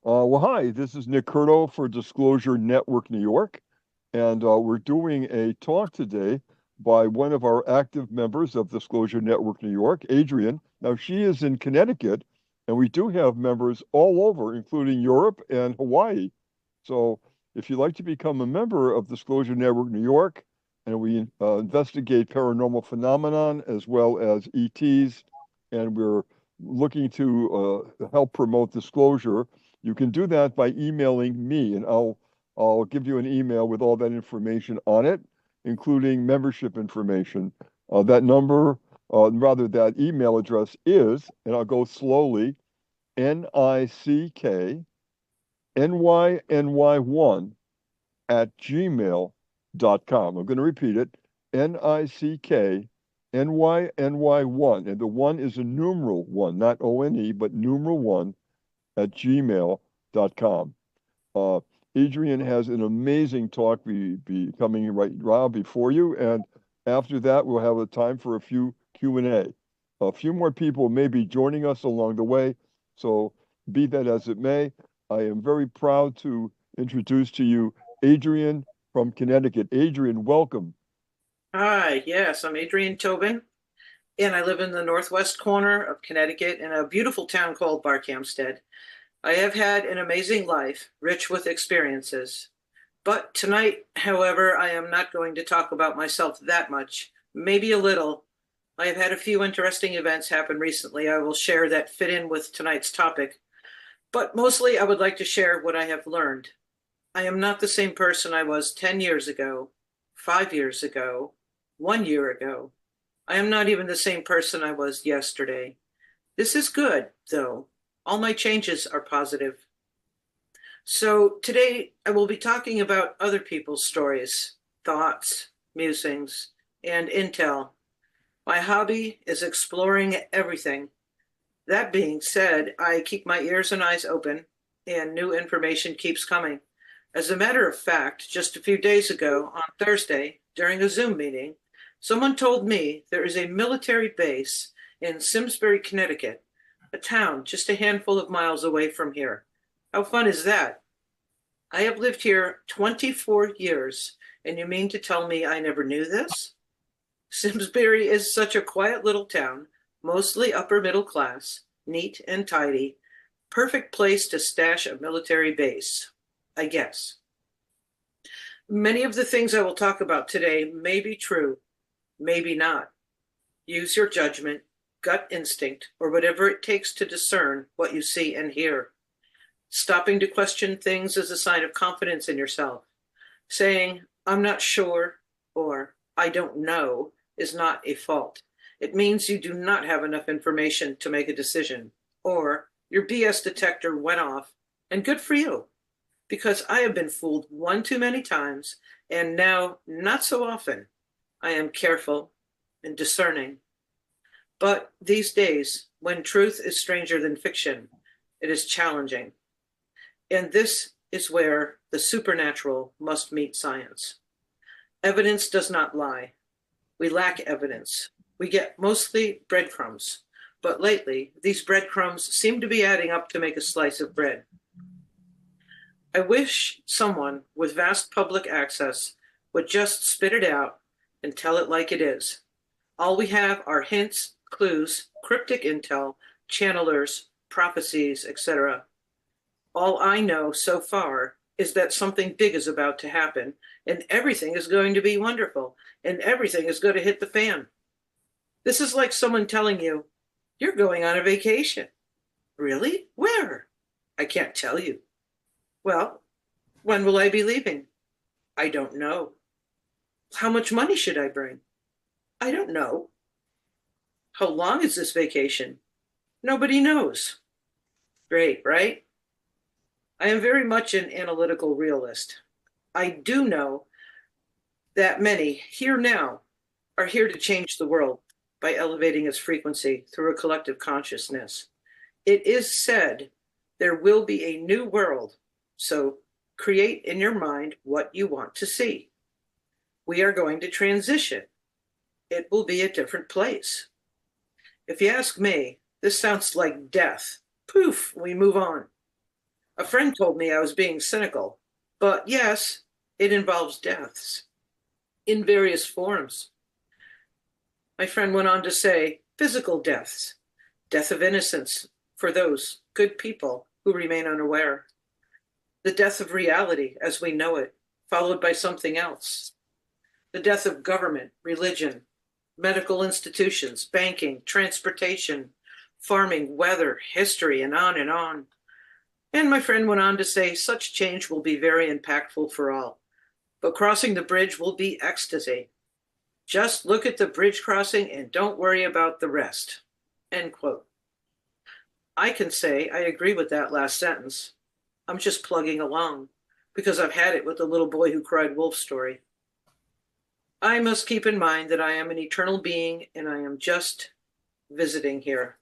Hi, this is Nick Curto for Disclosure Network New York, and we're doing a talk today by one of our active members of Disclosure Network New York, Adrian. Now, she is in Connecticut, and we do have members all over, including Europe and Hawaii. So, if you'd like to become a member of Disclosure Network New York, and we investigate paranormal phenomenon as well as ETs, and we're looking to help promote disclosure, you can do that by emailing me, and I'll give you an email with all that information on it, including membership information. That email address is, and I'll go slowly, NICKNYNY1 at gmail.com. I'm going to repeat it, NICKNYNY1, and the one is a numeral one, not ONE, but numeral one at gmail.com. Adrian has an amazing talk be coming right now before you, and after that, we'll have a time for a few Q&A. A few more people may be joining us along the way, so be that as it may, I am very proud to introduce to you Adrian from Connecticut. Adrian, welcome. Hi, yes, I'm Adrian Thoben, and I live in the northwest corner of Connecticut in a beautiful town called Barkhamsted. I have had an amazing life, rich with experiences. But tonight, however, I am not going to talk about myself that much, maybe a little. I have had a few interesting events happen recently I will share that fit in with tonight's topic. But mostly, I would like to share what I have learned. I am not the same person I was 10 years ago, 5 years ago, 1 year ago. I am not even the same person I was yesterday. This is good, though. All my changes are positive. So today I will be talking about other people's stories, thoughts, musings, and intel. My hobby is exploring everything. That being said, I keep my ears and eyes open, and new information keeps coming. As a matter of fact, just a few days ago, on Thursday, during a Zoom meeting, someone told me there is a military base in Simsbury, Connecticut, a town just a handful of miles away from here. How fun is that? I have lived here 24 years, and you mean to tell me I never knew this? Simsbury is such a quiet little town, mostly upper middle class, neat and tidy, perfect place to stash a military base, I guess. Many of the things I will talk about today may be true, maybe not. Use your judgment, gut instinct, or whatever it takes to discern what you see and hear. Stopping to question things is a sign of confidence in yourself. Saying, I'm not sure, or I don't know, is not a fault. It means you do not have enough information to make a decision, or your BS detector went off, and good for you. Because I have been fooled one too many times, and now not so often. I am careful and discerning. But these days, when truth is stranger than fiction, it is challenging. And this is where the supernatural must meet science. Evidence does not lie. We lack evidence. We get mostly breadcrumbs. But lately, these breadcrumbs seem to be adding up to make a slice of bread. I wish someone with vast public access would just spit it out and tell it like it is. All we have are hints, clues, cryptic intel, channelers, prophecies, etc. All I know so far is that something big is about to happen, and everything is going to be wonderful, and everything is going to hit the fan. This is like someone telling you, you're going on a vacation. Really? Where? I can't tell you. Well, when will I be leaving? I don't know. How much money should I bring? I don't know. How long is this vacation? Nobody knows. Great, right? I am very much an analytical realist. I do know that many here now are here to change the world by elevating its frequency through a collective consciousness. It is said there will be a new world, so create in your mind what you want to see. We are going to transition. It will be a different place. If you ask me, this sounds like death. Poof, we move on. A friend told me I was being cynical, but yes, it involves deaths in various forms. My friend went on to say physical deaths, death of innocence for those good people who remain unaware, the death of reality as we know it, followed by something else, the death of government, religion, medical institutions, banking, transportation, farming, weather, history, and on and on. And my friend went on to say such change will be very impactful for all, but crossing the bridge will be ecstasy. Just look at the bridge crossing and don't worry about the rest. End quote. I can say I agree with that last sentence. I'm just plugging along because I've had it with the little boy who cried wolf story. I must keep in mind that I am an eternal being and I am just visiting here.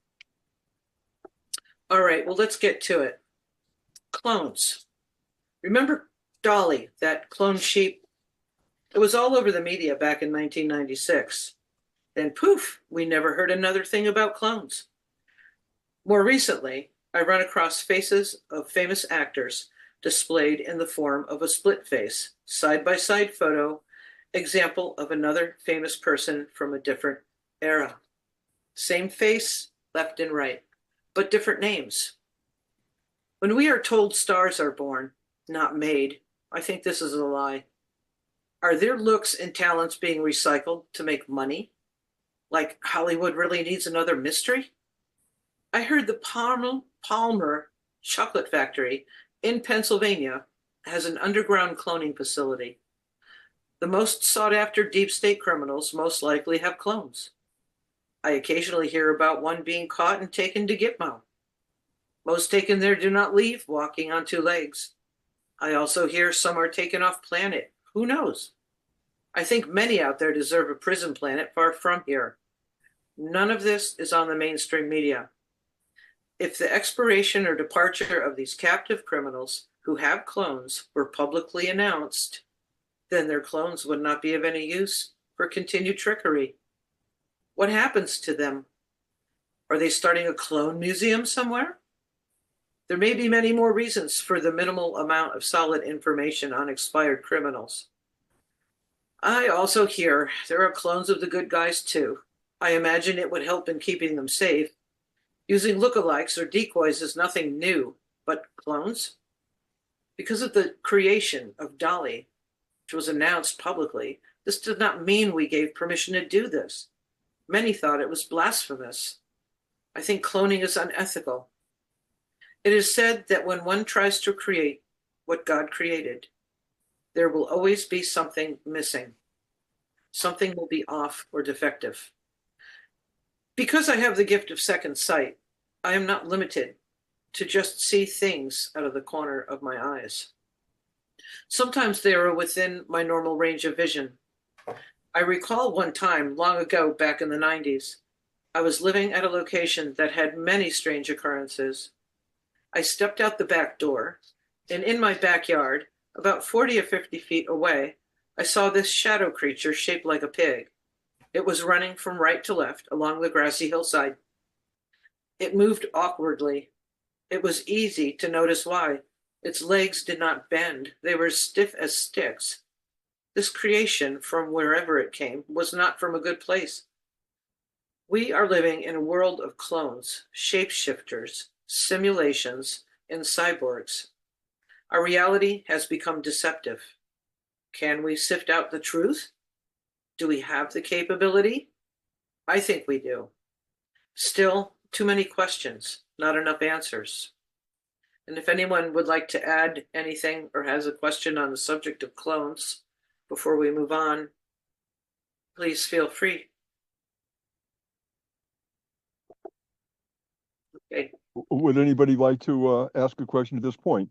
All right, well, let's get to it. Clones. Remember Dolly, that clone sheep? It was all over the media back in 1996. Then poof, we never heard another thing about clones. More recently, I run across faces of famous actors displayed in the form of a split face, side-by-side photo, example of another famous person from a different era. Same face, left and right, but different names. When we are told stars are born, not made, I think this is a lie. Are their looks and talents being recycled to make money? Like Hollywood really needs another mystery? I heard the Palmer Chocolate Factory in Pennsylvania has an underground cloning facility. The most sought after deep state criminals most likely have clones. I occasionally hear about one being caught and taken to Gitmo. Most taken there do not leave, walking on two legs. I also hear some are taken off planet. Who knows? I think many out there deserve a prison planet far from here. None of this is on the mainstream media. If the expiration or departure of these captive criminals who have clones were publicly announced, then their clones would not be of any use for continued trickery. What happens to them? Are they starting a clone museum somewhere? There may be many more reasons for the minimal amount of solid information on expired criminals. I also hear there are clones of the good guys too. I imagine it would help in keeping them safe. Using lookalikes or decoys is nothing new, but clones? Because of the creation of Dolly, which was announced publicly, this did not mean we gave permission to do this. Many thought it was blasphemous. I think cloning is unethical. It is said that when one tries to create what God created, there will always be something missing. Something will be off or defective. Because I have the gift of second sight, I am not limited to just see things out of the corner of my eyes. Sometimes they are within my normal range of vision. I recall one time long ago back in the 90s, I was living at a location that had many strange occurrences. I stepped out the back door, and in my backyard, about 40 or 50 feet away, I saw this shadow creature shaped like a pig. It was running from right to left along the grassy hillside. It moved awkwardly. It was easy to notice why. Its legs did not bend, they were stiff as sticks. This creation, from wherever it came, was not from a good place. We are living in a world of clones, shapeshifters, simulations, and cyborgs. Our reality has become deceptive. Can we sift out the truth? Do we have the capability? I think we do. Still, too many questions, not enough answers. And if anyone would like to add anything or has a question on the subject of clones before we move on, please feel free. Okay. Would anybody like to ask a question at this point?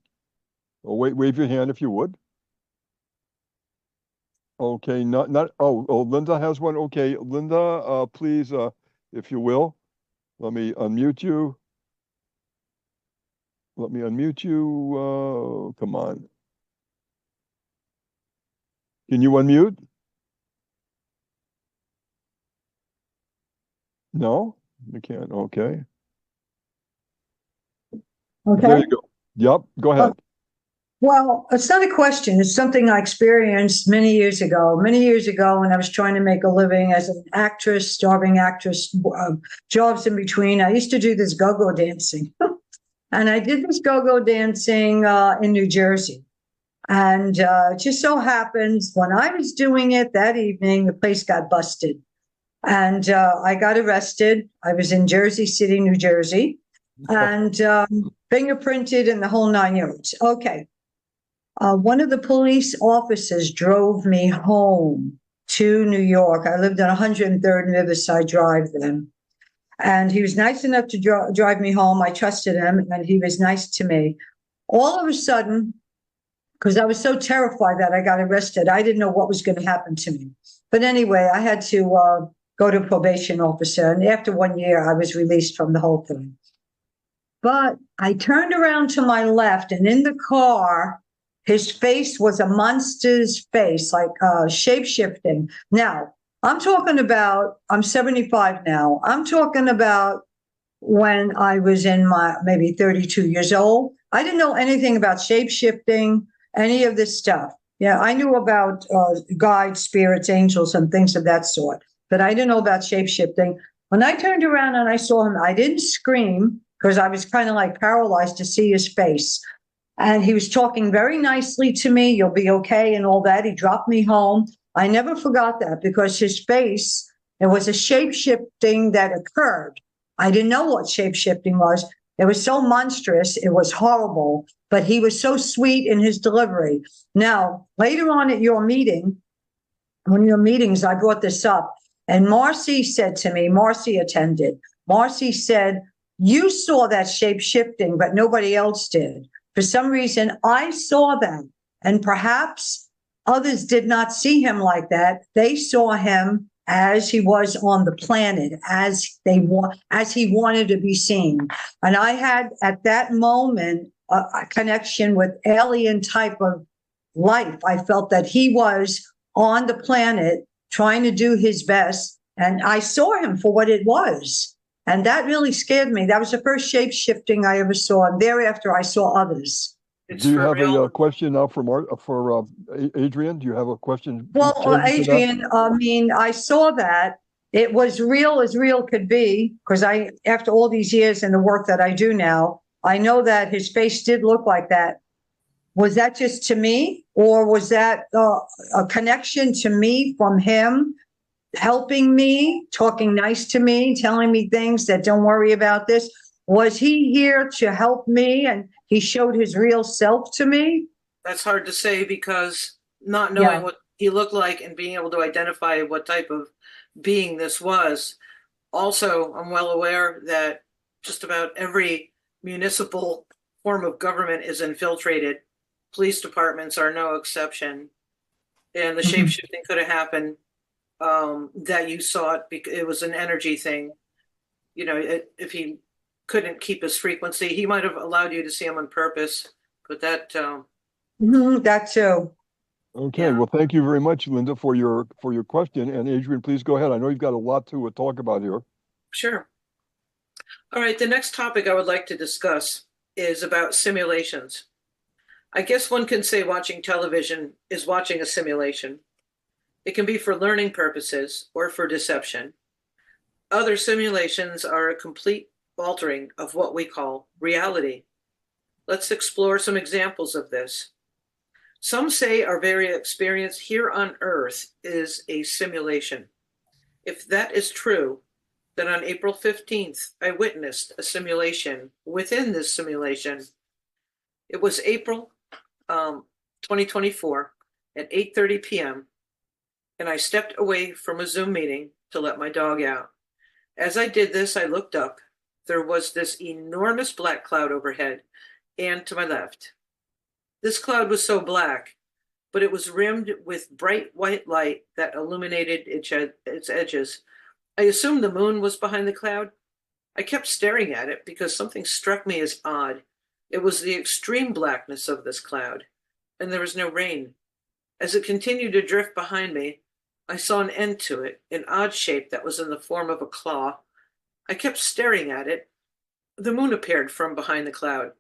Oh, wave your hand if you would. Okay, oh, Linda has one. Okay, Linda, please, if you will, let me unmute you. Let me unmute you. Come on. Can you unmute? No, you can't. Okay. There Okay. you go. Yep, go Uh, ahead. well, it's not a question. It's something I experienced many years ago. Many years ago, when I was trying to make a living as an actress, starving actress, jobs in between, I used to do this go-go dancing. And I did this go-go dancing in New Jersey. And it just so happens when I was doing it that evening, the place got busted. And I got arrested. I was in Jersey City, New Jersey, and fingerprinted and the whole 9 yards. Okay. One of the police officers drove me home to New York. I lived on 103rd and Riverside Drive then. And he was nice enough to drive me home. I trusted him, and he was nice to me. All of a sudden, because I was so terrified that I got arrested, I didn't know what was going to happen to me. But anyway, I had to go to a probation officer. And after 1 year, I was released from the whole thing. But I turned around to my left, and in the car, his face was a monster's face, like shape shifting. Now, I'm talking about, I'm 75 now. I'm talking about when I was in my maybe 32 years old. I didn't know anything about shape shifting, any of this stuff. Yeah, I knew about guides, spirits, angels, and things of that sort, but I didn't know about shape shifting. When I turned around and I saw him, I didn't scream because I was kind of like paralyzed to see his face. And he was talking very nicely to me. You'll be okay and all that. He dropped me home. I never forgot that because his face, it was a shape shifting that occurred. I didn't know what shape shifting was. It was so monstrous. It was horrible, but he was so sweet in his delivery. Now, later on at your meeting, one of your meetings, I brought this up, and Marcy said to me, Marcy attended. Marcy said, you saw that shape shifting, but nobody else did. For some reason, I saw that, and perhaps others did not see him like that. They saw him as he was on the planet, as he wanted to be seen. And I had at that moment a connection with alien type of life. I felt that he was on the planet trying to do his best, and I saw him for what it was. And that really scared me. That was the first shape shifting I ever saw. And thereafter, I saw others. It's Do you for have real. a question now for Adrian? Do you have a question Well, pertaining to that? Adrian, I mean, I saw that it was real as real could be because after all these years and the work that I do now, I know that his face did look like that. Was that just to me, or was that a connection to me from him? Helping me, talking nice to me, telling me things that don't worry about this. Was he here to help me and he showed his real self to me? That's hard to say because not knowing Yeah. what he looked like and being able to identify what type of being this was. Also, I'm well aware that just about every municipal form of government is infiltrated. Police departments are no exception. And the shape Mhm. shifting could have happened that you saw it because it was an energy thing. You know, if he couldn't keep his frequency, he might have allowed you to see him on purpose. But that, That too. Okay, yeah, well, thank you very much, Linda, for your question. And Adrian, please go ahead. I know you've got a lot to talk about here. sure. All right, the next topic I would like to discuss is about simulations. I guess one can say watching television is watching a simulation. It can be for learning purposes or for deception. Other simulations are a complete altering of what we call reality. Let's explore some examples of this. Some say our very experience here on Earth is a simulation. If that is true, then on April 15th, I witnessed a simulation within this simulation. It was April 2024 at 8:30 p.m., and I stepped away from a Zoom meeting to let my dog out. As I did this, I looked up. There was this enormous black cloud overhead and to my left. This cloud was so black, but it was rimmed with bright white light that illuminated its edges. I assumed the moon was behind the cloud. I kept staring at it because something struck me as odd. It was the extreme blackness of this cloud, and there was no rain. As it continued to drift behind me, I saw an end to it, an odd shape that was in the form of a claw. I kept staring at it. The moon appeared from behind the cloud.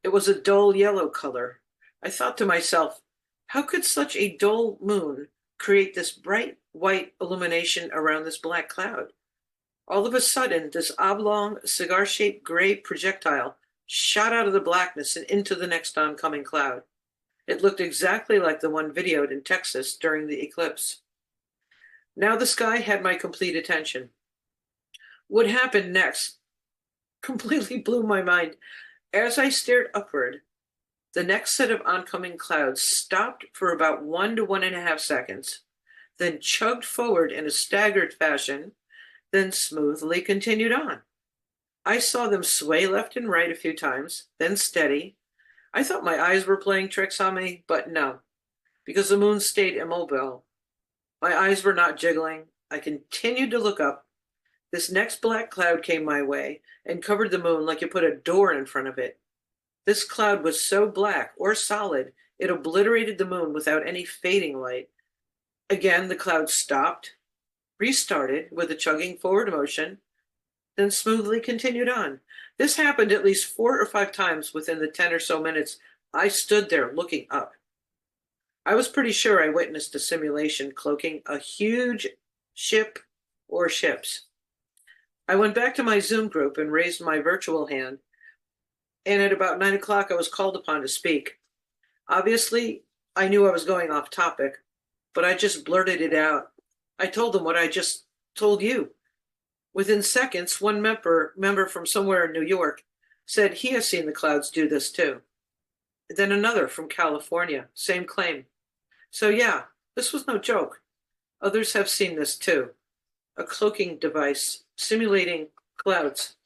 It was a dull yellow color. I thought to myself, how could such a dull moon create this bright white illumination around this black cloud? All of a sudden, this oblong, cigar-shaped gray projectile shot out of the blackness and into the next oncoming cloud. It looked exactly like the one videoed in Texas during the eclipse. Now the sky had my complete attention. What happened next completely blew my mind. As I stared upward, the next set of oncoming clouds stopped for about 1 to 1.5 seconds, then chugged forward in a staggered fashion, then smoothly continued on. I saw them sway left and right a few times, then steady. I thought my eyes were playing tricks on me, but no, because the moon stayed immobile. My eyes were not jiggling. I continued to look up. This next black cloud came my way and covered the moon like you put a door in front of it. This cloud was so black or solid, it obliterated the moon without any fading light. Again, the cloud stopped, restarted with a chugging forward motion, then smoothly continued on. This happened at least 4 or 5 times within the 10 or so minutes I stood there looking up. I was pretty sure I witnessed a simulation cloaking a huge ship or ships. I went back to my Zoom group and raised my virtual hand, and at about 9 o'clock I was called upon to speak. Obviously, I knew I was going off topic, but I just blurted it out. I told them what I just told you. Within seconds, one member from somewhere in New York said he has seen the clouds do this too. Then another from California, same claim. So yeah, this was no joke. Others have seen this too. A cloaking device simulating clouds.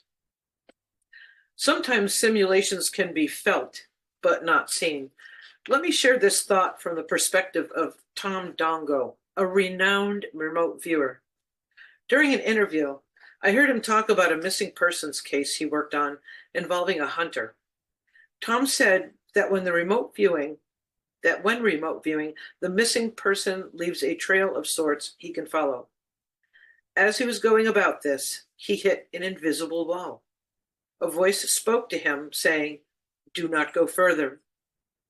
Sometimes simulations can be felt, but not seen. Let me share this thought from the perspective of Tom Dongo, a renowned remote viewer. During an interview, I heard him talk about a missing persons case he worked on involving a hunter. Tom said that when remote viewing, the missing person leaves a trail of sorts he can follow. As he was going about this, he hit an invisible wall. A voice spoke to him saying, "Do not go further,"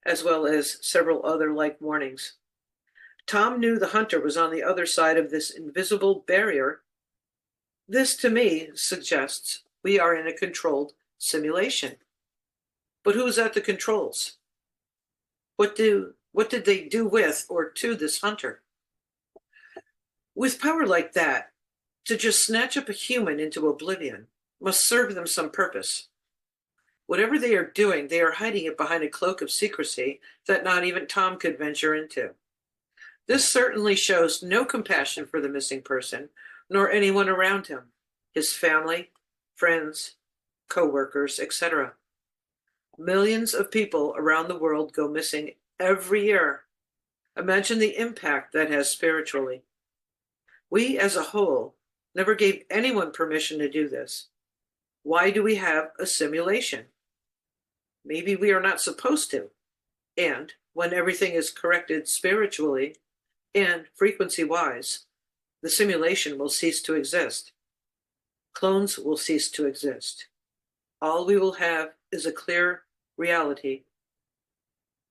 as well as several other like warnings. Tom knew the hunter was on the other side of this invisible barrier. This, to me, suggests we are in a controlled simulation. But who's at the controls? What did they do with or to this hunter? With power like that, to just snatch up a human into oblivion must serve them some purpose. Whatever they are doing, they are hiding it behind a cloak of secrecy that not even Tom could venture into. This certainly shows no compassion for the missing person, nor anyone around him, his family, friends, co-workers, etc. Millions of people around the world go missing every year. Imagine the impact that has spiritually. We as a whole never gave anyone permission to do this. Why do we have a simulation? Maybe we are not supposed to. And when everything is corrected spiritually and frequency-wise, the simulation will cease to exist. Clones will cease to exist. All we will have is a clear reality.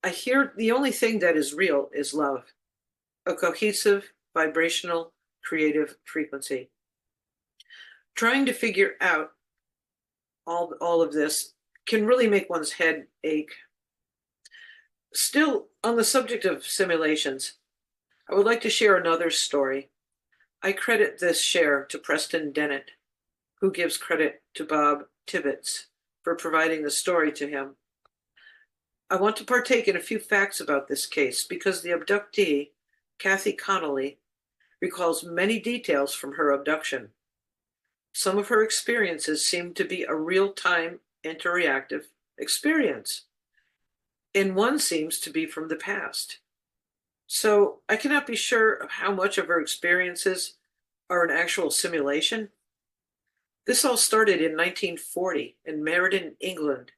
I hear the only thing that is real is love, a cohesive, vibrational, creative frequency. Trying to figure out all of this can really make one's head ache. Still, on the subject of simulations, I would like to share another story. I credit this share to Preston Dennett, who gives credit to Bob Tibbetts for providing the story to him. I want to partake in a few facts about this case because the abductee, Kathy Connolly, recalls many details from her abduction. Some of her experiences seem to be a real-time interactive experience, and one seems to be from the past. So I cannot be sure of how much of her experiences are an actual simulation. This all started in 1940 in Meriden, England.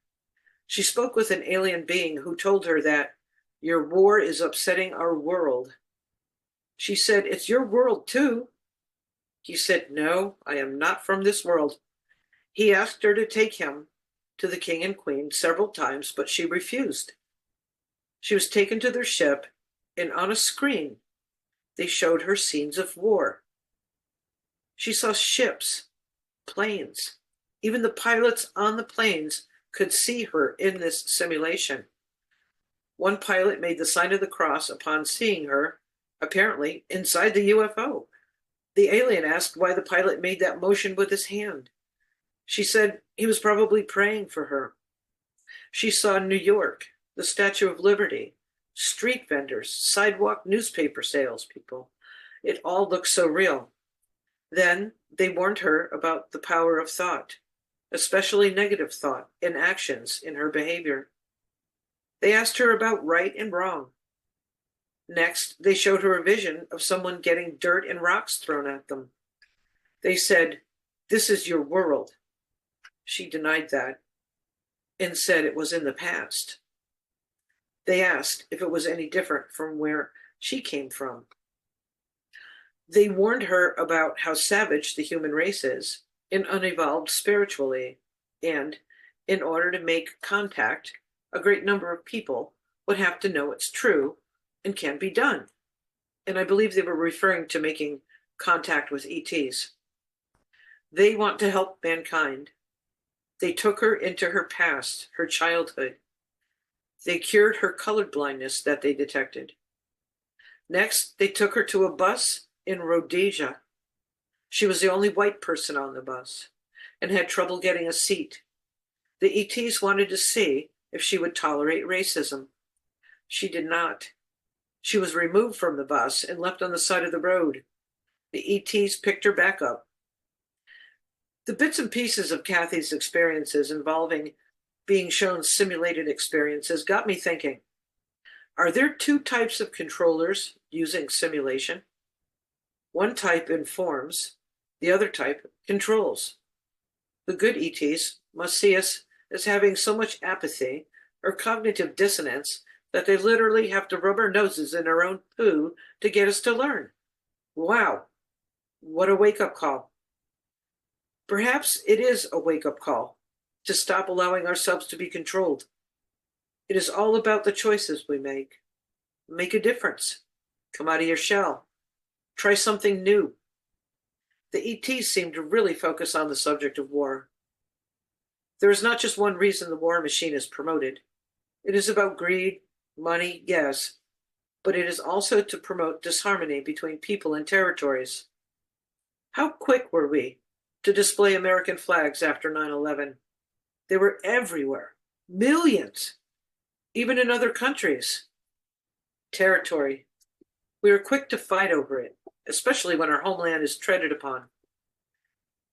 She spoke with an alien being who told her that your war is upsetting our world. She said, "It's your world too." He said, "No, I am not from this world." He asked her to take him to the king and queen several times, but she refused. She was taken to their ship, and on a screen, they showed her scenes of war. She saw ships, planes. Even the pilots on the planes could see her in this simulation. One pilot made the sign of the cross upon seeing her, apparently inside the UFO. The alien asked why the pilot made that motion with his hand. She said he was probably praying for her. She saw New York, the Statue of Liberty, street vendors, sidewalk newspaper salespeople. It all looked so real. Then they warned her about the power of thought, especially negative thought and actions in her behavior. They asked her about right and wrong. Next, they showed her a vision of someone getting dirt and rocks thrown at them. They said, "This is your world." She denied that and said it was in the past. They asked if it was any different from where she came from. They warned her about how savage the human race is and unevolved spiritually, and in order to make contact, a great number of people would have to know it's true and can be done. And I believe they were referring to making contact with ETs. They want to help mankind. They took her into her past, her childhood. They cured her colorblindness that they detected. Next, they took her to a bus in Rhodesia. She was the only white person on the bus and had trouble getting a seat. The ETs wanted to see if she would tolerate racism. She did not. She was removed from the bus and left on the side of the road. The ETs picked her back up. The bits and pieces of Kathy's experiences involving being shown simulated experiences got me thinking, are there two types of controllers using simulation? One type informs, the other type controls. The good ETs must see us as having so much apathy or cognitive dissonance that they literally have to rub our noses in our own poo to get us to learn. Wow, what a wake-up call. Perhaps it is a wake-up call to stop allowing ourselves to be controlled. It is all about the choices we make. Make a difference. Come out of your shell. Try something new. The ETs seem to really focus on the subject of war. There is not just one reason the war machine is promoted. It is about greed, money, yes, but it is also to promote disharmony between people and territories. How quick were we to display American flags after 9/11? They were everywhere, millions, even in other countries. Territory. We are quick to fight over it, especially when our homeland is treaded upon.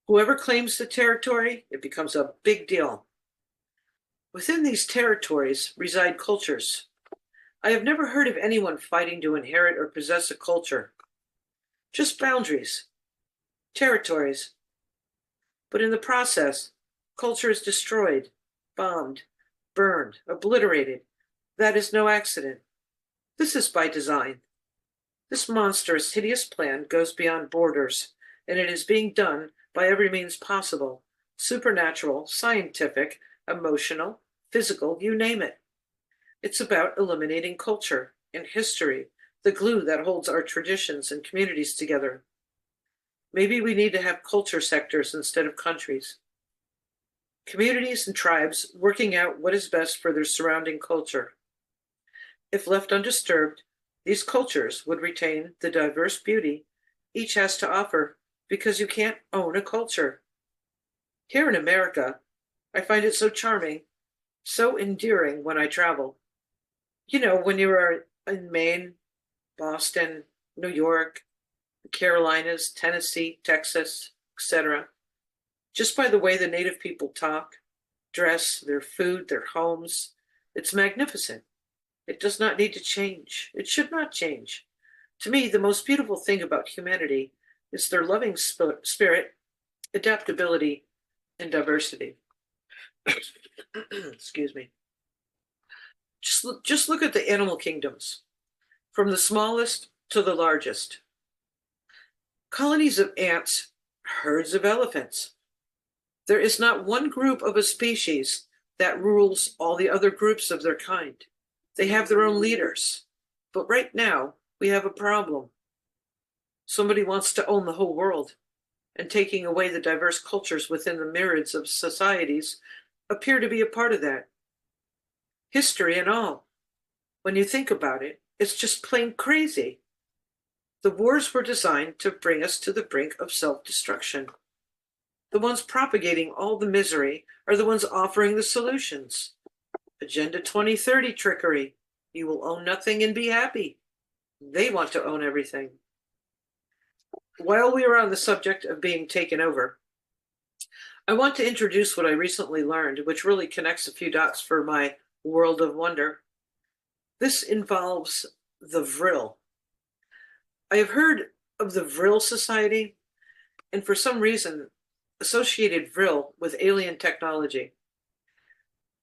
Whoever claims the territory, it becomes a big deal. Within these territories reside cultures. I have never heard of anyone fighting to inherit or possess a culture. Just boundaries, territories. But in the process, culture is destroyed, bombed, burned, obliterated. That is no accident. This is by design. This monstrous, hideous plan goes beyond borders, and it is being done by every means possible, supernatural, scientific, emotional, physical, you name it. It's about eliminating culture and history, the glue that holds our traditions and communities together. Maybe we need to have culture sectors instead of countries. Communities and tribes working out what is best for their surrounding culture. If left undisturbed, these cultures would retain the diverse beauty each has to offer because you can't own a culture. Here in America, I find it so charming, so endearing when I travel. You know, when you are in Maine, Boston, New York, the Carolinas, Tennessee, Texas, etc., just by the way the native people talk, dress, their food, their homes, it's magnificent. It does not need to change. It should not change. To me, the most beautiful thing about humanity is their loving spirit, adaptability, and diversity. Excuse me. Just look at the animal kingdoms, from the smallest to the largest. Colonies of ants, herds of elephants. There is not one group of a species that rules all the other groups of their kind. They have their own leaders. But right now, we have a problem. Somebody wants to own the whole world, and taking away the diverse cultures within the myriads of societies appear to be a part of that. History and all. When you think about it, it's just plain crazy. The wars were designed to bring us to the brink of self-destruction. The ones propagating all the misery are the ones offering the solutions. Agenda 2030 trickery. You will own nothing and be happy. They want to own everything. While we are on the subject of being taken over, I want to introduce what I recently learned, which really connects a few dots for my world of wonder. This involves the Vril. I have heard of the Vril Society, and for some reason associated Vril with alien technology.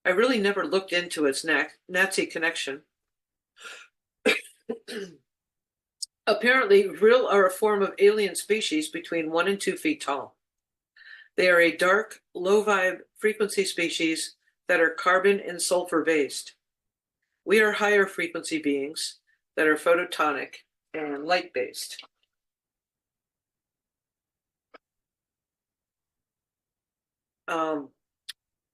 I really never looked into its Nazi connection. Apparently, Vril are a form of alien species between 1 and 2 feet tall. They are a dark, low-vibe frequency species that are carbon and sulfur-based. We are higher frequency beings that are photonic and light-based.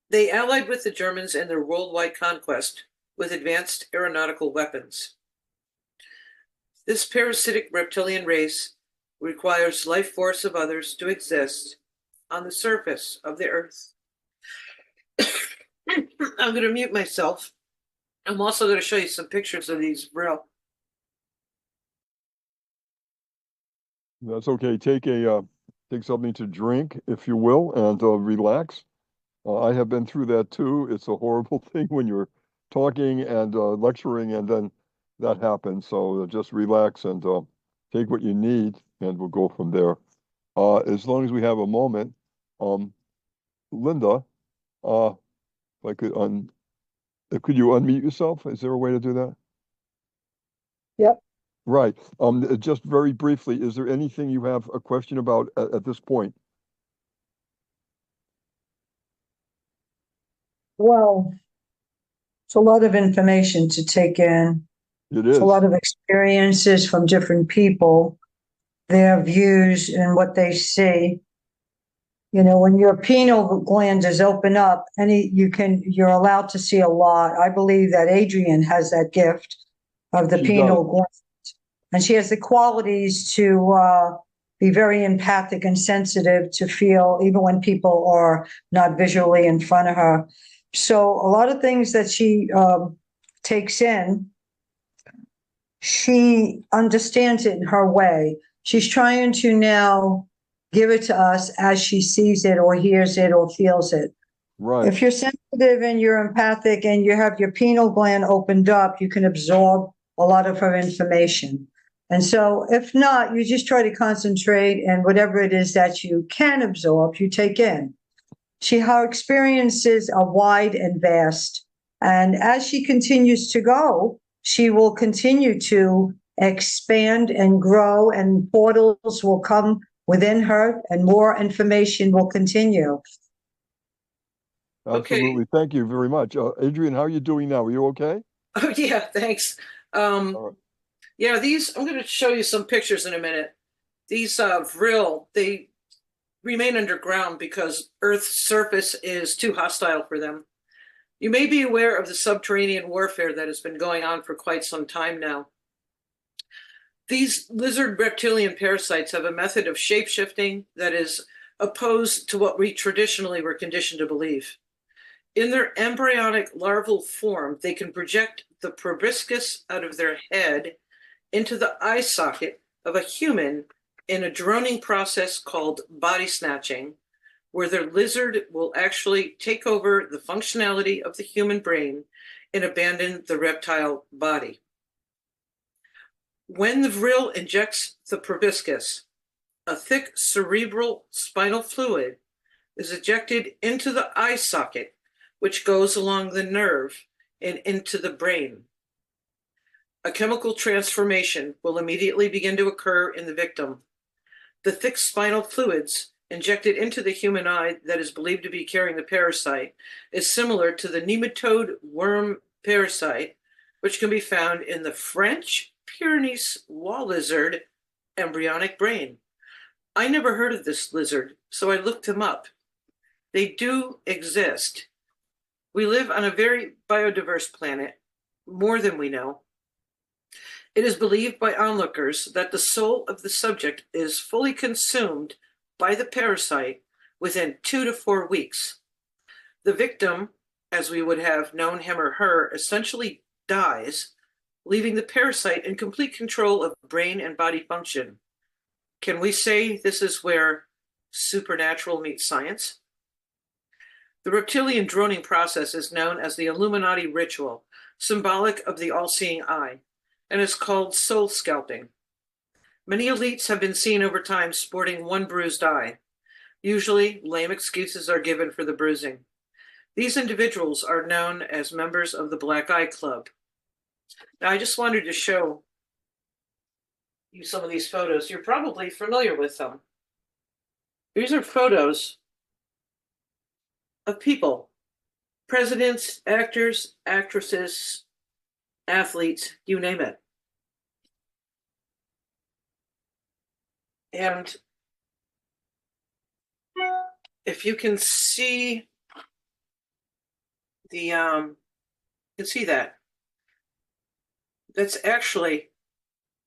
They allied with the Germans in their worldwide conquest with advanced aeronautical weapons. This parasitic reptilian race requires life force of others to exist on the surface of the earth. I'm going to mute myself. I'm also going to show you some pictures of these Vril. That's okay. Take something to drink, if you will, and relax. I have been through that too. It's a horrible thing when you're talking and lecturing, and then that happens. So just relax and take what you need, and we'll go from there. As long as we have a moment, Linda, if I could you unmute yourself? Is there a way to do that? Yep. Right. Just very briefly, is there anything you have a question about at this point? Well, it's a lot of information to take in. It It's is. a lot of experiences from different people, their views and what they see. You know, when your pineal gland is open up, you're allowed to see a lot. I believe that Adrienne has that gift of the She pineal does. gland, and she has the qualities to be very empathic and sensitive to feel, even when people are not visually in front of her. So a lot of things that she takes in, she understands it in her way. She's trying to now give it to us as she sees it or hears it or feels it. Right. If you're sensitive and you're empathic and you have your pineal gland opened up, you can absorb a lot of her information. And so if not, you just try to concentrate, and whatever it is that you can absorb, you take in. Her experiences are wide and vast. And as she continues to go, she will continue to expand and grow, and portals will come within her, and more information will continue. Absolutely. Okay. Thank you very much. Adrienne, how are you doing now? Are you okay? Oh, yeah, thanks. All right. Yeah, I'm going to show you some pictures in a minute. These Vril, they remain underground because Earth's surface is too hostile for them. You may be aware of the subterranean warfare that has been going on for quite some time now. These lizard reptilian parasites have a method of shape-shifting that is opposed to what we traditionally were conditioned to believe. In their embryonic larval form, they can project the proboscis out of their head into the eye socket of a human in a droning process called body snatching, where their lizard will actually take over the functionality of the human brain and abandon the reptile body. When the Vril injects the proboscis, a thick cerebral spinal fluid is ejected into the eye socket, which goes along the nerve and into the brain. A chemical transformation will immediately begin to occur in the victim. The thick spinal fluids injected into the human eye that is believed to be carrying the parasite is similar to the nematode worm parasite, which can be found in the French Pyrenees wall lizard embryonic brain. I never heard of this lizard, so I looked him up. They do exist. We live on a very biodiverse planet, more than we know. It is believed by onlookers that the soul of the subject is fully consumed by the parasite within 2 to 4 weeks. The victim, as we would have known him or her, essentially dies, leaving the parasite in complete control of brain and body function. Can we say this is where supernatural meets science? The reptilian droning process is known as the Illuminati ritual, symbolic of the all-seeing eye, and is called soul scalping. Many elites have been seen over time sporting one bruised eye. Usually, lame excuses are given for the bruising. These individuals are known as members of the Black Eye Club. Now, I just wanted to show you some of these photos. You're probably familiar with them. These are photos of people, presidents, actors, actresses, athletes, you name it. And if you can see the, you can see that. That's actually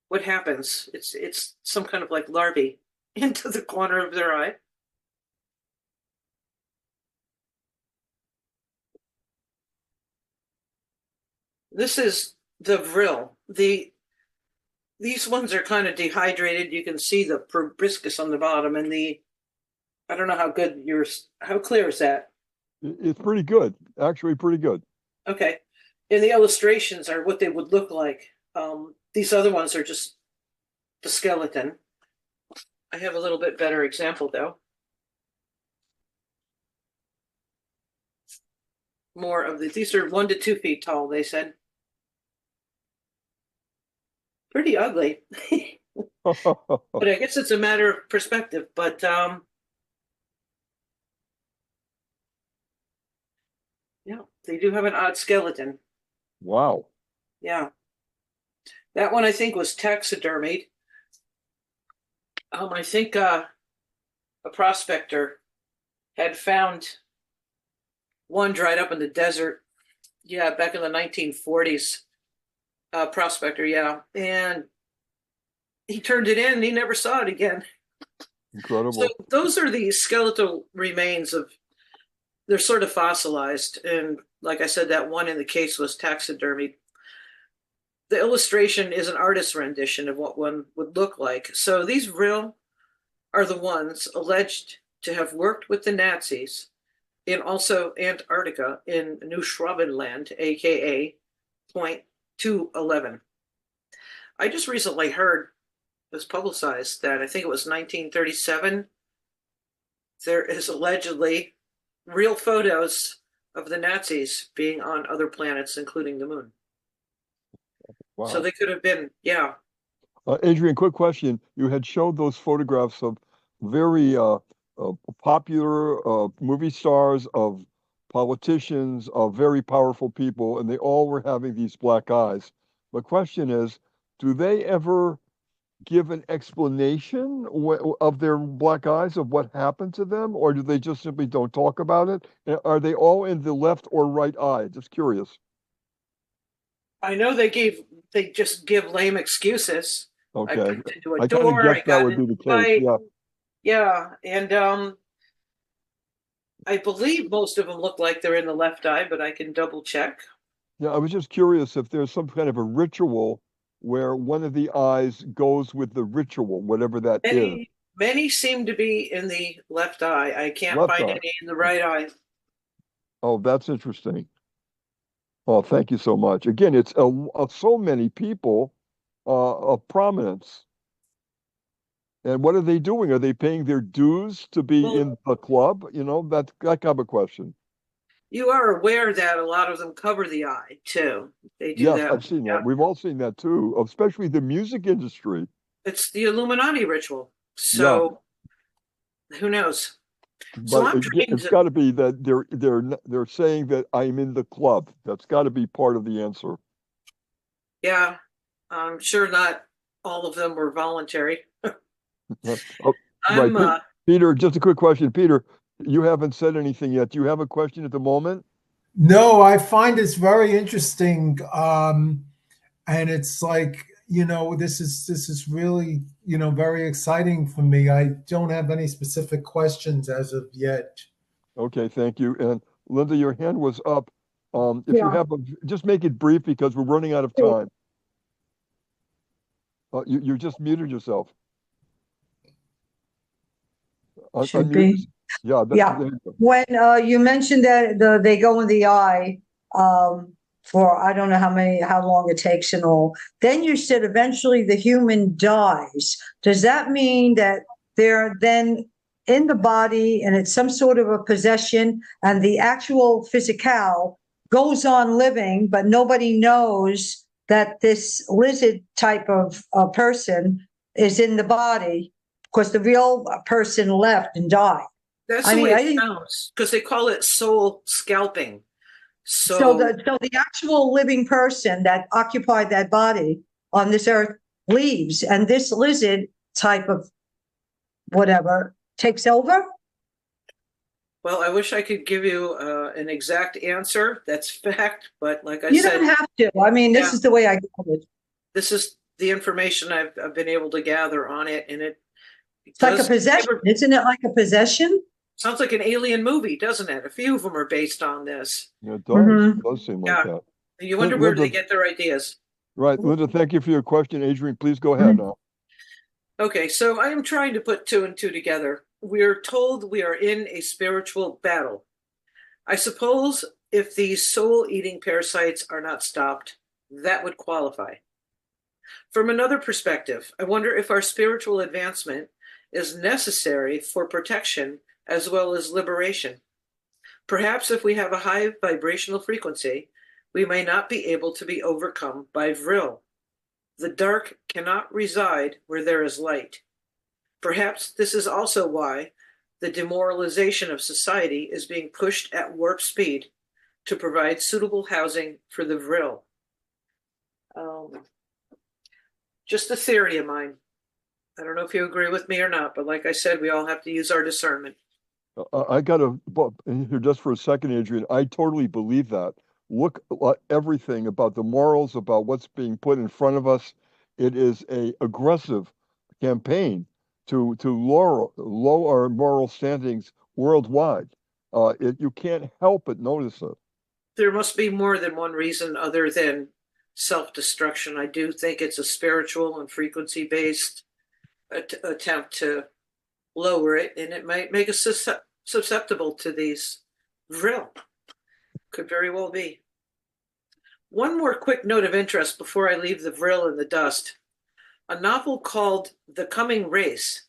what happens. It's some kind of like larvae into the corner of their eye. This is the vril. These ones are kind of dehydrated. You can see the proboscis on the bottom, and I don't know how clear is that? It's pretty good, actually pretty good. Okay. And the illustrations are what they would look like. These other ones are just the skeleton. I have a little bit better example, though. More of these are 1 to 2 feet tall, they said. Pretty ugly. But I guess it's a matter of perspective. But yeah, they do have an odd skeleton. Wow. Yeah. That one I think was taxidermied. I think a prospector had found one dried up in the desert. Yeah, back in the 1940s. Prospector, yeah. And he turned it in and he never saw it again. Incredible. So those are the skeletal remains they're sort of fossilized. And like I said, that one in the case was taxidermied. The illustration is an artist's rendition of what one would look like. So these real are the ones alleged to have worked with the Nazis in also Antarctica in New Schwabenland, aka Point 211. I just recently heard it was publicized that I think it was 1937. There is allegedly real photos of the Nazis being on other planets, including the moon. Wow. So they could have been, yeah. Adrian, quick question. You had showed those photographs of very popular movie stars, of politicians, of very powerful people, and they all were having these black eyes. The question is, do they ever give an explanation of their black eyes, of what happened to them, or do they just simply don't talk about it? And are they all in the left or right eye? Just curious. I know they just give lame excuses. I Okay. bumped into a I kind of door, I guessed that got would in be a the case. fight. Yeah. Yeah, and I believe most of them look like they're in the left eye, but I can double check. Yeah, I was just curious if there's some kind of a ritual where one of the eyes goes with the ritual, whatever that is. Many seem to be in the left eye. I can't Left find eye. any in the right eye. Oh, that's interesting. Oh, thank you so much. Again, it's so many people of prominence. And what are they doing? Are they paying their dues to be Well, in the club? That kind of a question. you are aware that a lot of them cover the eye too. They do Yes, that. I've seen Yeah. that. We've all seen that too, especially the music industry. It's the Illuminati ritual. Yeah. So Who knows? So But I'm trying it's to, got to be that they're saying that I'm in the club. That's got to be part of the answer. yeah, I'm sure not all of them were voluntary. Oh, right. I'm, Peter, just a quick question. Peter, you haven't said anything yet. Do you have a question at the moment? No, I find this very interesting. And it's like, this is really, very exciting for me. I don't have any specific questions as of yet. Okay, thank you. And Linda, your hand was up. If you Yeah. have just make it brief because we're running out of time. You just muted yourself. Should Unmute. be. Yeah, Yeah. there you go. When you mentioned that they go in the eye for I don't know how long it takes and all, then you said eventually the human dies. Does that mean that they're then in the body and it's some sort of a possession and the actual physical goes on living, but nobody knows that this lizard type of person is in the body because the real person left and died? that's I the mean, way I it didn't. sounds because they call it soul scalping. So So, the actual living person that occupied that body on this earth leaves, and this lizard type of whatever takes over. well, I wish I could give you an exact answer. That's fact, but like I You don't said, have to. I mean, this yeah, is the way I got it. this is the information I've been able to gather on it, and it It's like a does possession, ever isn't it? Like a possession. sounds like an alien movie, doesn't it? A few of them are based on this. Yeah, it Mm-hmm. does seem like Yeah, that. you wonder where do Linda, they get their ideas. right. Linda, thank you for your question. Adrian, please go ahead Mm-hmm. now. Okay, so I am trying to put two and two together. We are told we are in a spiritual battle. I suppose if these soul-eating parasites are not stopped, that would qualify. From another perspective, I wonder if our spiritual advancement is necessary for protection as well as liberation. Perhaps if we have a high vibrational frequency, we may not be able to be overcome by vril. The dark cannot reside where there is light. Perhaps this is also why the demoralization of society is being pushed at warp speed to provide suitable housing for the vril. Just a theory of mine. I don't know if you agree with me or not, but like I said, we all have to use our discernment. I got to here just for a second, Adrian. I totally believe that. Look at everything about the morals, about what's being put in front of us. It is a aggressive campaign to lower our moral standings worldwide. You can't help but notice it. There must be more than one reason other than self-destruction. I do think it's a spiritual and frequency-based attempt to lower it, and it might make us susceptible to these vril. Could very well be. One more quick note of interest before I leave the vril in the dust. A novel called The Coming Race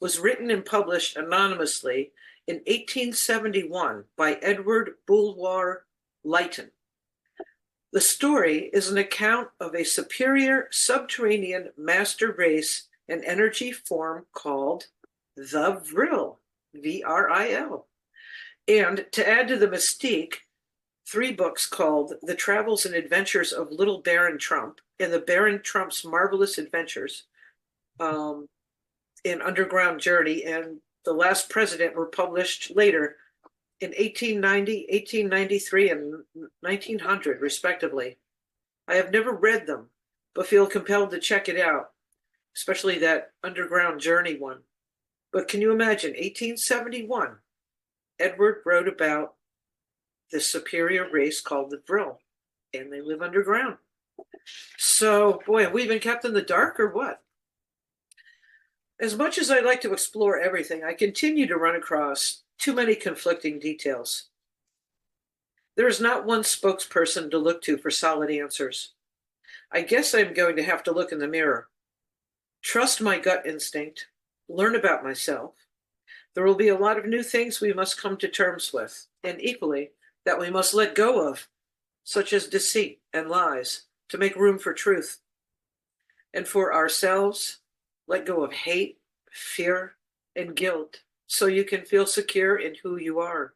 was written and published anonymously in 1871 by Edward Bulwer Lytton. The story is an account of a superior subterranean master race and energy form called the Vril, V-R-I-L. And to add to the mystique, 3 books called The Travels and Adventures of Little Baron Trump and the Baron Trump's Marvelous Adventures in Underground Journey and The Last President were published later in 1890, 1893, and 1900, respectively. I have never read them, but feel compelled to check it out, especially that Underground Journey one. But can you imagine, 1871, Edward wrote about this superior race called the Vril, and they live underground. So, boy, have we been kept in the dark or what? As much as I like to explore everything, I continue to run across too many conflicting details. There is not one spokesperson to look to for solid answers. I guess I'm going to have to look in the mirror. Trust my gut instinct, learn about myself. There will be a lot of new things we must come to terms with, and equally, that we must let go of, such as deceit and lies, to make room for truth. And for ourselves, let go of hate, fear, and guilt so you can feel secure in who you are.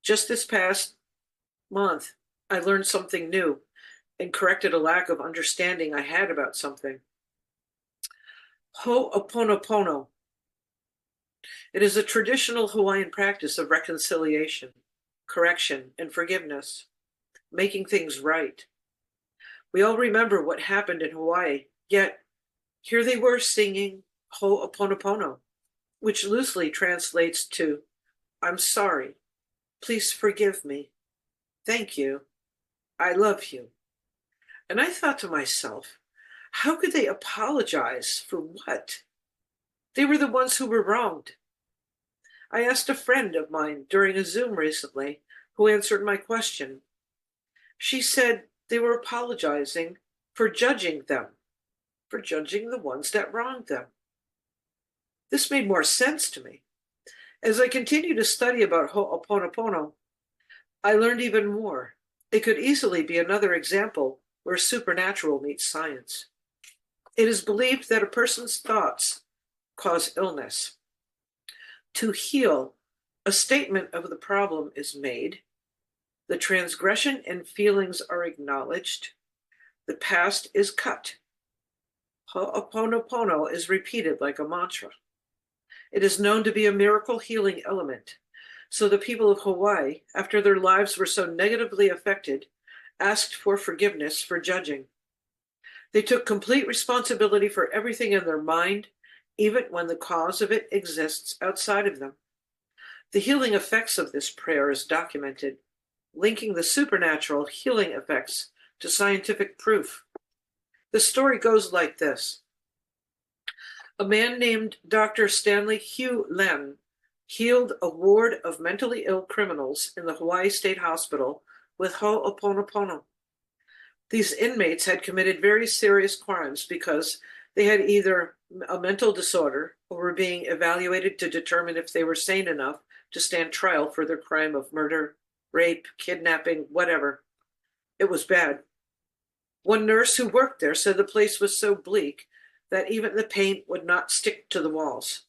Just this past month, I learned something new and corrected a lack of understanding I had about something. Ho'oponopono. It is a traditional Hawaiian practice of reconciliation, correction, and forgiveness, making things right. We all remember what happened in Hawaii, yet here they were singing Ho'oponopono, which loosely translates to, I'm sorry, please forgive me, thank you, I love you. And I thought to myself, how could they apologize for what? They were the ones who were wronged. I asked a friend of mine during a Zoom recently who answered my question. She said they were apologizing for judging them, for judging the ones that wronged them. This made more sense to me. As I continued to study about Ho'oponopono, I learned even more. It could easily be another example where supernatural meets science. It is believed that a person's thoughts cause illness. To heal, a statement of the problem is made, the transgression and feelings are acknowledged, the past is cut. Ho'oponopono is repeated like a mantra. It is known to be a miracle healing element. So the people of Hawaii, after their lives were so negatively affected, asked for forgiveness for judging. They took complete responsibility for everything in their mind, even when the cause of it exists outside of them. The healing effects of this prayer is documented, linking the supernatural healing effects to scientific proof. The story goes like this. A man named Dr. Stanley Hugh Len healed a ward of mentally ill criminals in the Hawaii State Hospital with Ho'oponopono. These inmates had committed very serious crimes because they had either a mental disorder or were being evaluated to determine if they were sane enough to stand trial for their crime of murder, rape, kidnapping, whatever. It was bad. One nurse who worked there said the place was so bleak that even the paint would not stick to the walls.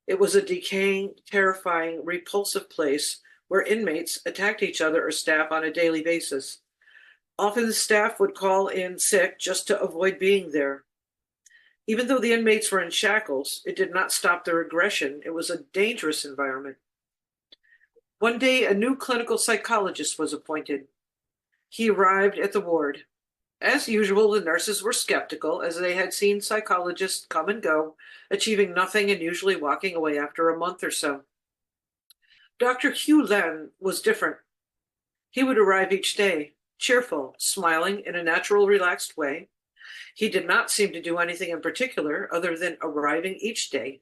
It was a decaying, terrifying, repulsive place where inmates attacked each other or staff on a daily basis. Often the staff would call in sick just to avoid being there. Even though the inmates were in shackles, it did not stop their aggression. It was a dangerous environment. One day, a new clinical psychologist was appointed. He arrived at the ward. As usual, the nurses were skeptical, as they had seen psychologists come and go, achieving nothing and usually walking away after a month or so. Dr. Hugh Len was different. He would arrive each day, cheerful, smiling in a natural, relaxed way. He did not seem to do anything in particular other than arriving each day,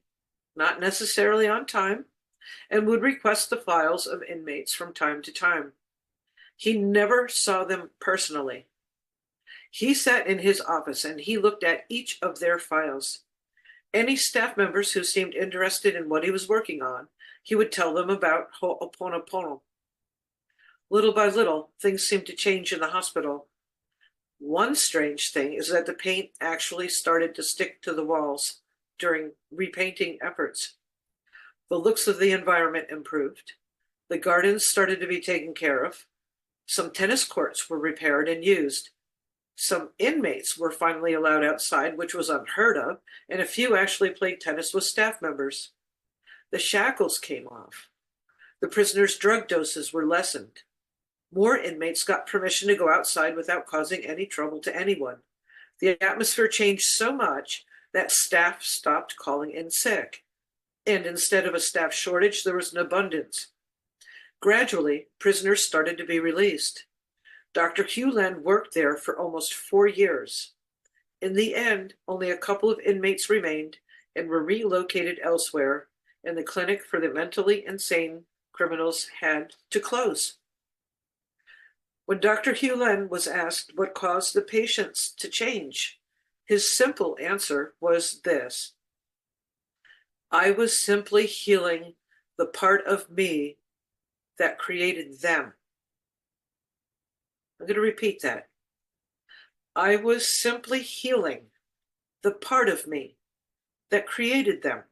not necessarily on time, and would request the files of inmates from time to time. He never saw them personally. He sat in his office and he looked at each of their files. Any staff members who seemed interested in what he was working on, he would tell them about Ho'oponopono. Little by little, things seemed to change in the hospital. One strange thing is that the paint actually started to stick to the walls during repainting efforts. The looks of the environment improved. The gardens started to be taken care of. Some tennis courts were repaired and used. Some inmates were finally allowed outside, which was unheard of, and a few actually played tennis with staff members. The shackles came off. The prisoners' drug doses were lessened. More inmates got permission to go outside without causing any trouble to anyone. The atmosphere changed so much that staff stopped calling in sick. And instead of a staff shortage, there was an abundance. Gradually, prisoners started to be released. Dr. Hugh Len worked there for almost 4 years. In the end, only a couple of inmates remained and were relocated elsewhere, and the clinic for the mentally insane criminals had to close. When Dr. Hugh Len was asked what caused the patients to change, his simple answer was this: I was simply healing the part of me that created them. I'm going to repeat that. I was simply healing the part of me that created them.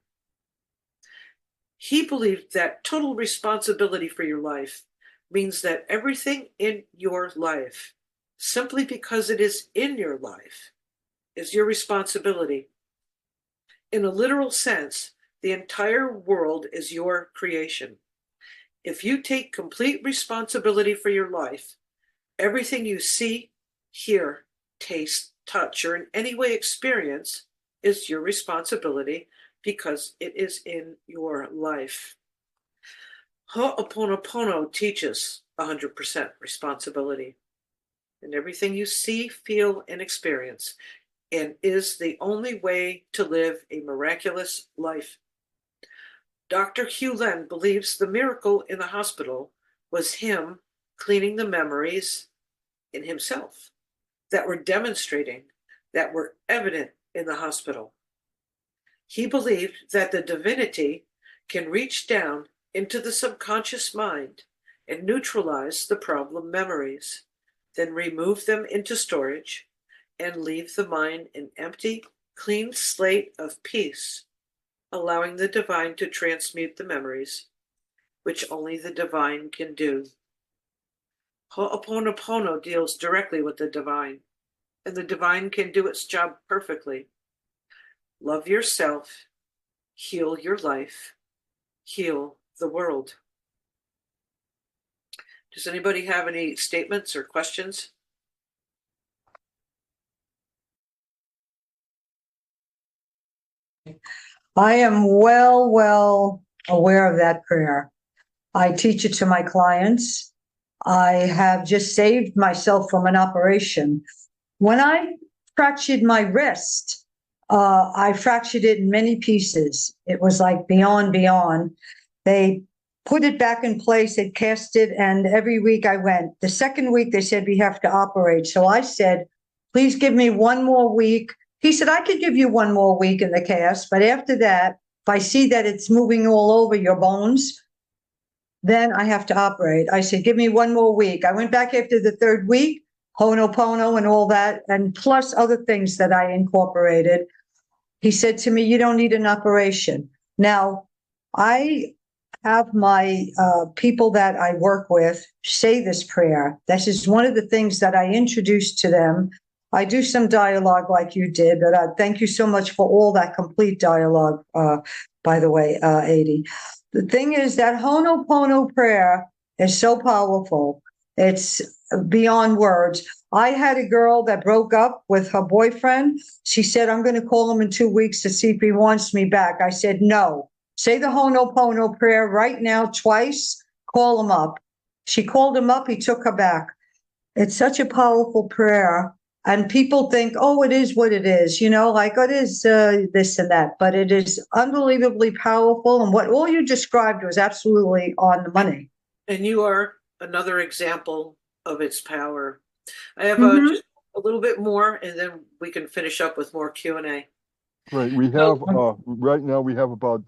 He believed that total responsibility for your life means that everything in your life, simply because it is in your life, is your responsibility. In a literal sense, the entire world is your creation. If you take complete responsibility for your life, everything you see, hear, taste, touch, or in any way experience is your responsibility because it is in your life. Ho'oponopono teaches 100% responsibility in everything you see, feel, and experience, and is the only way to live a miraculous life. Dr. Hugh Len believes the miracle in the hospital was him cleaning the memories in himself that were demonstrating, that were evident in the hospital. He believed that the divinity can reach down into the subconscious mind and neutralize the problem memories, then remove them into storage and leave the mind an empty, clean slate of peace, allowing the divine to transmute the memories, which only the divine can do. Ho'oponopono deals directly with the divine, and the divine can do its job perfectly. Love yourself, heal your life, heal the world. Does anybody have any statements or questions? I am well aware of that prayer. I teach it to my clients. I have just saved myself from an operation. When I fractured my wrist, I fractured it in many pieces. It was like beyond. They put it back in place, they cast it, and every week I went. The second week they said, we have to operate. So I said, please give me one more week. He said, I could give you one more week in the cast, but after that, if I see that it's moving all over your bones, then I have to operate. I said, give me one more week. I went back after the third week, Ho'oponopono and all that, and plus other things that I incorporated. He said to me, you don't need an operation. Now, I have my people that I work with say this prayer. This is one of the things that I introduce to them. I do some dialogue like you did, but thank you so much for all that complete dialogue, by the way, Adi. The thing is that Ho'oponopono prayer is so powerful. It's beyond words. I had a girl that broke up with her boyfriend. She said, I'm going to call him in 2 weeks to see if he wants me back. I said, no. Say the Ho'oponopono prayer right now twice. Call him up. She called him up. He took her back. It's such a powerful prayer. And people think, oh, it is what it is, like it is this and that. But it is unbelievably powerful. And what all you described was absolutely on the money. And you are another example of its power. I have just a little bit more, and then we can finish up with more Q&A. Right. We have right now we have about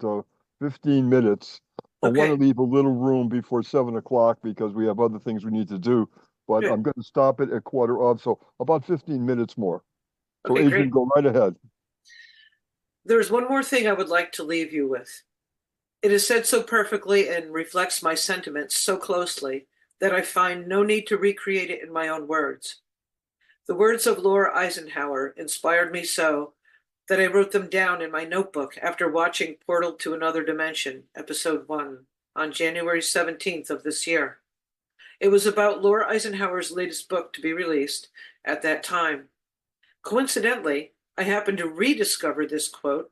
15 minutes. I want to leave a little room before 7 o'clock because we have other things we need to do. But I'm going to stop it at 1:15, so about 15 minutes more. So Okay, Adrian, great. go right ahead. There's one more thing I would like to leave you with. It is said so perfectly and reflects my sentiments so closely that I find no need to recreate it in my own words. The words of Laura Eisenhower inspired me so that I wrote them down in my notebook after watching Portal to Another Dimension, Episode 1, on January 17th of this year. It was about Laura Eisenhower's latest book to be released at that time. Coincidentally, I happened to rediscover this quote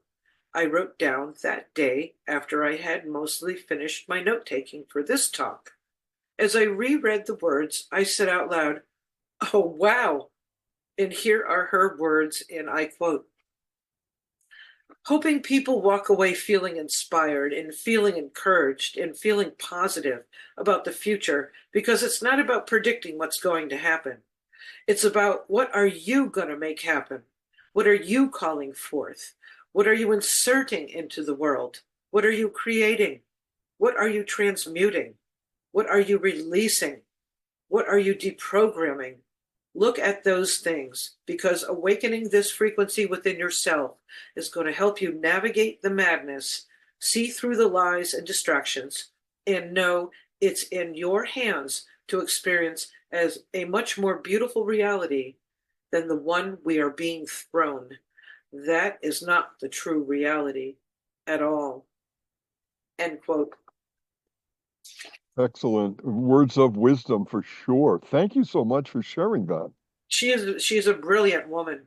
I wrote down that day after I had mostly finished my note-taking for this talk. As I reread the words, I said out loud, "Oh, wow." And here are her words, and I quote, "Hoping people walk away feeling inspired and feeling encouraged and feeling positive about the future, because it's not about predicting what's going to happen. It's about what are you going to make happen? What are you calling forth? What are you inserting into the world? What are you creating? What are you transmuting? What are you releasing? What are you deprogramming? Look at those things, because awakening this frequency within yourself is going to help you navigate the madness see through the lies and distractions, and know it's in your hands to experience as a much more beautiful reality than the one we are being thrown. That is not the true reality at all. End quote. Excellent. Words of wisdom for sure. Thank you so much for sharing that. She's a brilliant woman,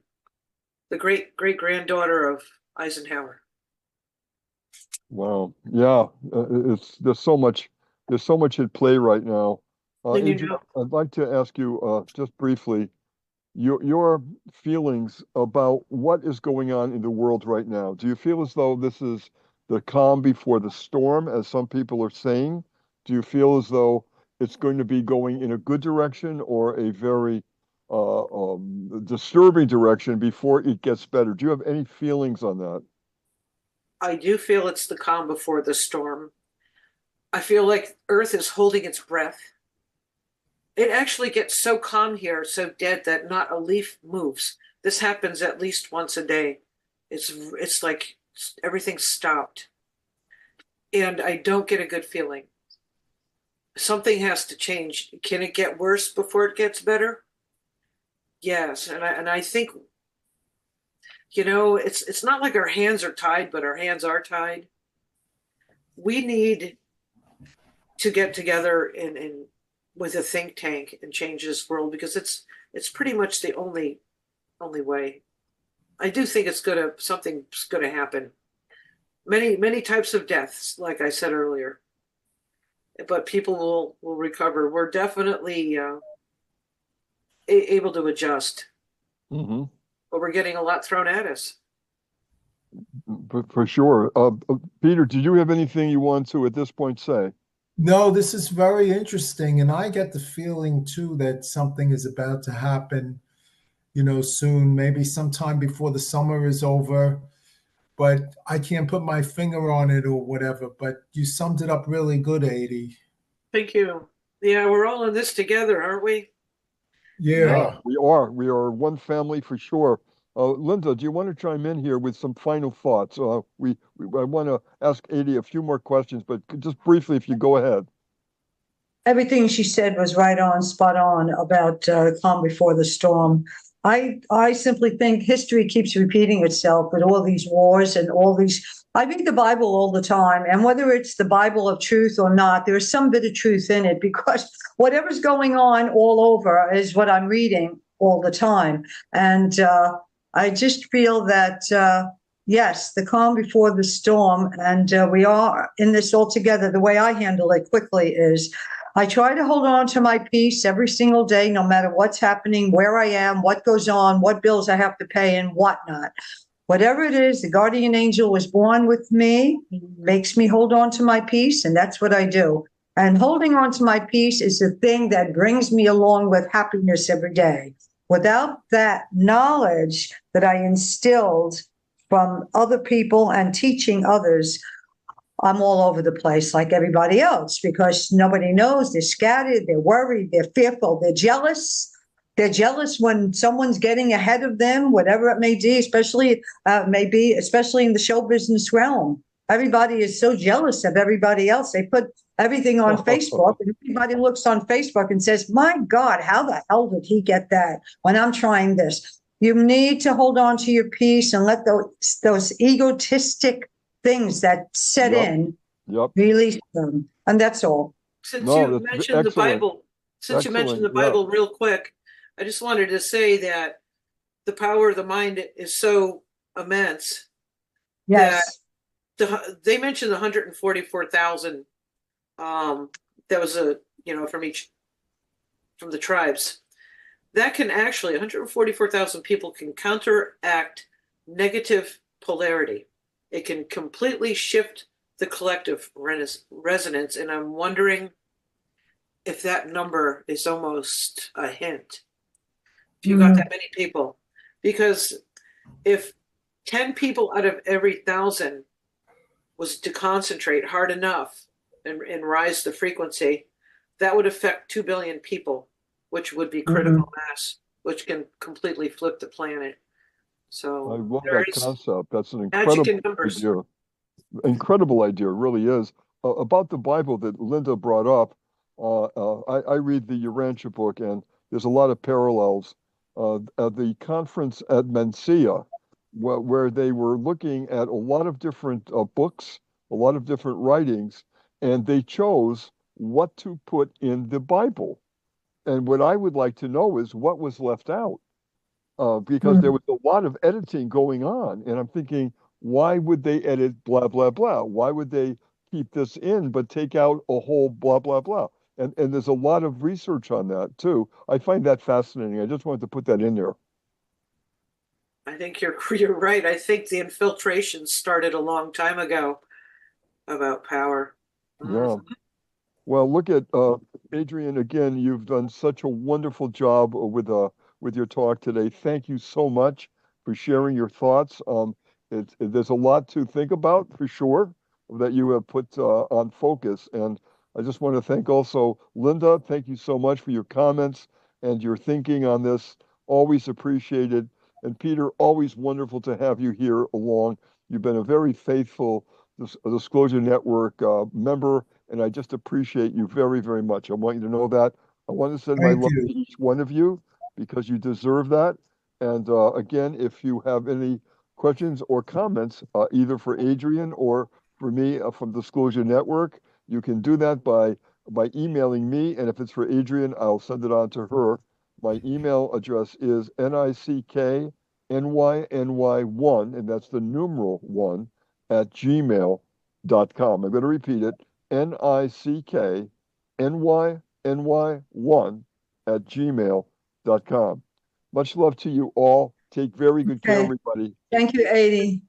the great great granddaughter of Eisenhower. Wow. Yeah. There's so much at play right now. And you Adrian, know, I'd like to ask you just briefly your feelings about what is going on in the world right now. Do you feel as though this is the calm before the storm, as some people are saying? Do you feel as though it's going to be going in a good direction or a very disturbing direction before it gets better? Do you have any feelings on that? I do feel it's the calm before the storm. I feel like Earth is holding its breath. It actually gets so calm here, so dead that not a leaf moves. This happens at least once a day. It's like everything's stopped. And I don't get a good feeling. Something has to change. Can it get worse before it gets better? Yes, and I think it's not like our hands are tied, but our hands are tied. We need to get together and with a think tank and change this world because it's pretty much the only way. I do think something's gonna happen. Many types of deaths, like I said earlier, but people will recover. We're definitely able to adjust, Hmm. but we're getting a lot thrown at us. For sure. Peter, did you have anything you want to at this point say? No, this is very interesting. And I get the feeling too that something is about to happen, soon, maybe sometime before the summer is over. But I can't put my finger on it or whatever. But you summed it up really good, Adi. Thank you. Yeah, we're all in this together, aren't we? Yeah, Yeah. we are. We are one family for sure. Linda, do you want to chime in here with some final thoughts? I want to ask Adi a few more questions, but just briefly, if you go ahead. Everything she said was right on, spot on about calm before the storm. I simply think history keeps repeating itself with all these wars and all these. I read the Bible all the time, and whether it's the Bible of truth or not, there is some bit of truth in it because whatever's going on all over is what I'm reading all the time, and I just feel that. Yes, the calm before the storm, and we are in this all together. The way I handle it quickly is I try to hold on to my peace every single day, no matter what's happening, where I am, what goes on, what bills I have to pay, and whatnot. Whatever it is, the guardian angel was born with me, he makes me hold on to my peace, and that's what I do. And holding on to my peace is the thing that brings me along with happiness every day. Without that knowledge that I instilled from other people and teaching others, I'm all over the place like everybody else because nobody knows. They're scattered, they're worried, they're fearful, they're jealous. They're jealous when someone's getting ahead of them, whatever it may be, especially in the show business realm. Everybody is so jealous of everybody else. They put everything on Facebook, and everybody looks on Facebook and says, "My God, how the hell did he get that when I'm trying this?" You need to hold on to your peace and let those egotistic things that set Yep, in, yep. release them. And that's all. Since No, you that's mentioned the excellent. Bible, since you mentioned Excellent. the Yeah. Bible real quick, I just wanted to say that the power of the mind is so immense that Yes. they mentioned the 144,000 that was from the tribes. That can actually 144,000 people can counteract negative polarity. It can completely shift the collective resonance, and I'm wondering if that number is almost a hint. If you got that many people, because if 10 people out of every 1,000 was to concentrate hard enough and rise the frequency, that would affect 2 billion people, which would be critical mass, which can completely flip the planet. I So love there that is concept. That's an magic incredible in numbers. idea. Incredible idea, it really is. About the Bible that Linda brought up, I read the Urantia book, and there's a lot of parallels. At the conference at Mencia, where they were looking at a lot of different books, a lot of different writings, and they chose what to put in the Bible. And what I would like to know is what was left out, because there Mm. was a lot of editing going on. And I'm thinking, why would they edit blah, blah, blah? Why would they keep this in but take out a whole blah, blah, blah? And there's a lot of research on that too. I find that fascinating. I just wanted to put that in there. I think you're right. I think the infiltration started a long time ago about power. Yeah. Well, look at Adrian again. You've done such a wonderful job with your talk today. Thank you so much for sharing your thoughts. There's a lot to think about for sure that you have put on focus, and I just want to thank also Linda. Thank you so much for your comments and your thinking on this. Always appreciated. And Peter, always wonderful to have you here along. You've been a very faithful Disclosure Network member, and I just appreciate you very, very much. I want you to know that. I want to send my Thank love you. to each one of you because you deserve that. And again, if you have any questions or comments, either for Adrian or for me from Disclosure Network, you can do that by emailing me. And if it's for Adrian, I'll send it on to her. My email address is nicknyny1, and that's the numeral 1, at gmail.com. I'm going to repeat it, nicknyny1 at gmail.com. Much love to you all. Take very good care, Okay. everybody. Thank you, 80.